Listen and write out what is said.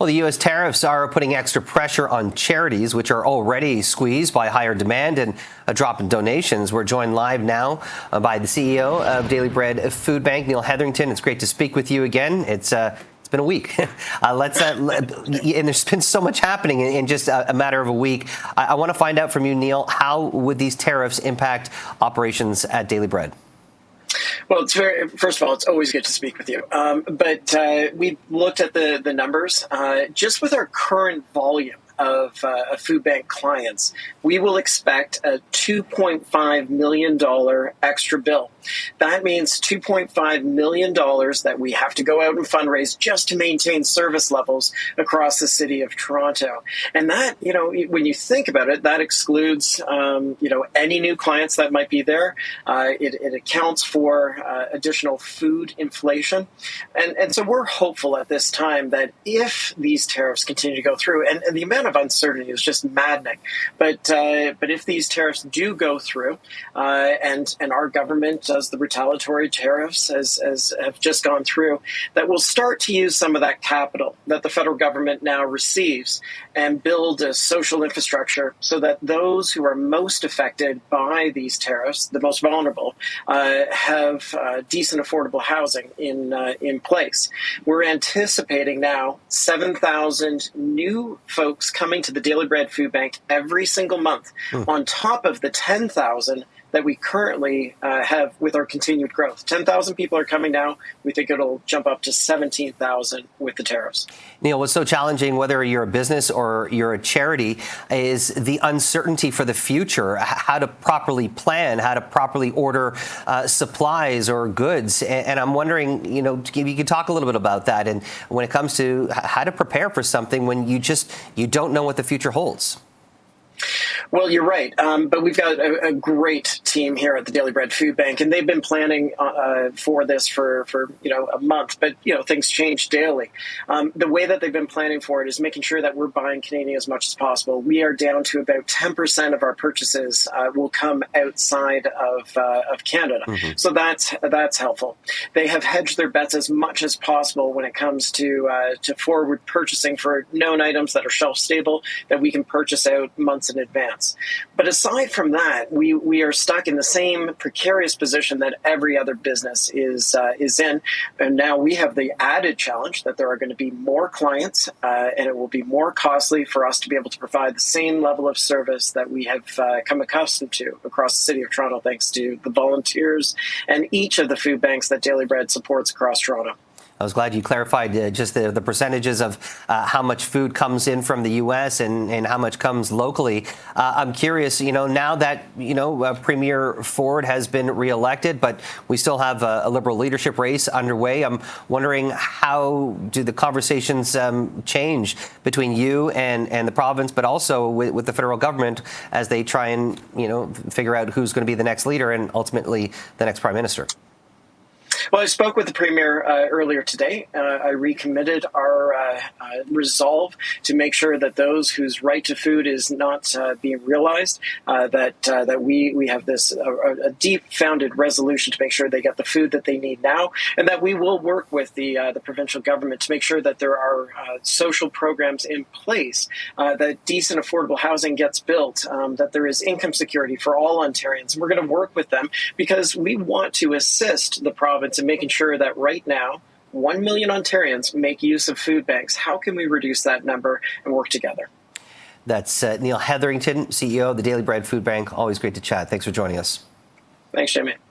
Well, the U.S. tariffs are putting extra pressure on charities, which are already squeezed by higher demand and a drop in donations. We're joined live now by the CEO of Daily Bread Food Bank, Neil Hetherington. It's great to speak with you again. It's been a week. And there's been so much happening in just a matter of a week. I want to find out from you, Neil, how would these tariffs impact operations at Daily Bread? Well, first of all, it's always good to speak with you. But we looked at the numbers. Just with our current volume of food bank clients, we will expect a $2.5 million extra bill. That means $2.5 million that we have to go out and fundraise just to maintain service levels across the city of Toronto. And that, when you think about it, that excludes, any new clients that might be there. It accounts for additional food inflation. And so we're hopeful at this time that if these tariffs continue to go through, and the amount of uncertainty is just maddening, but if these tariffs do go through, and our government does the retaliatory tariffs as have just gone through, that we'll start to use some of that capital that the federal government now receives and build a social infrastructure so that those who are most affected by these tariffs, the most vulnerable, have decent, affordable housing in place. We're anticipating now 7,000 new folks coming to the Daily Bread Food Bank every single month, on top of the 10,000 that we currently have with our continued growth. 10,000 people are coming now. We think it'll jump up to 17,000 with the tariffs. Neil, what's so challenging, whether you're a business or you're a charity, is the uncertainty for the future, how to properly plan, how to properly order supplies or goods. And I'm wondering, if you could talk a little bit about that, and when it comes to how to prepare for something when you don't know what the future holds. Well, you're right, but we've got a great team here at the Daily Bread Food Bank, and they've been planning for this for a month. But things change daily. The way that they've been planning for it is making sure that we're buying Canadian as much as possible. We are down to about 10% of our purchases will come outside of Canada, so that's helpful. They have hedged their bets as much as possible when it comes to forward purchasing for known items that are shelf stable that we can purchase out months in advance. But aside from that, we are stuck in the same precarious position that every other business is in. And now we have the added challenge that there are going to be more clients, and it will be more costly for us to be able to provide the same level of service that we have come accustomed to across the city of Toronto, thanks to the volunteers and each of the food banks that Daily Bread supports across Toronto. I was glad you clarified just the percentages of how much food comes in from the U.S. and how much comes locally. I'm curious, now that, Premier Ford has been reelected, but we still have a Liberal leadership race underway. I'm wondering, how do the conversations change between you and the province, but also with the federal government as they try and, figure out who's going to be the next leader and ultimately the next prime minister? Well, I spoke with the Premier earlier today. I recommitted our resolve to make sure that those whose right to food is not being realized, that we have this a deep-founded resolution to make sure they get the food that they need now, and that we will work with the provincial government to make sure that there are social programs in place, that decent, affordable housing gets built, that there is income security for all Ontarians. We're going to work with them because we want to assist the province in making sure that right now 1 million Ontarians make use of food banks. How can we reduce that number and work together? That's Neil Hetherington, CEO of the Daily Bread Food Bank. Always great to chat. Thanks for joining us. Thanks, Jamie.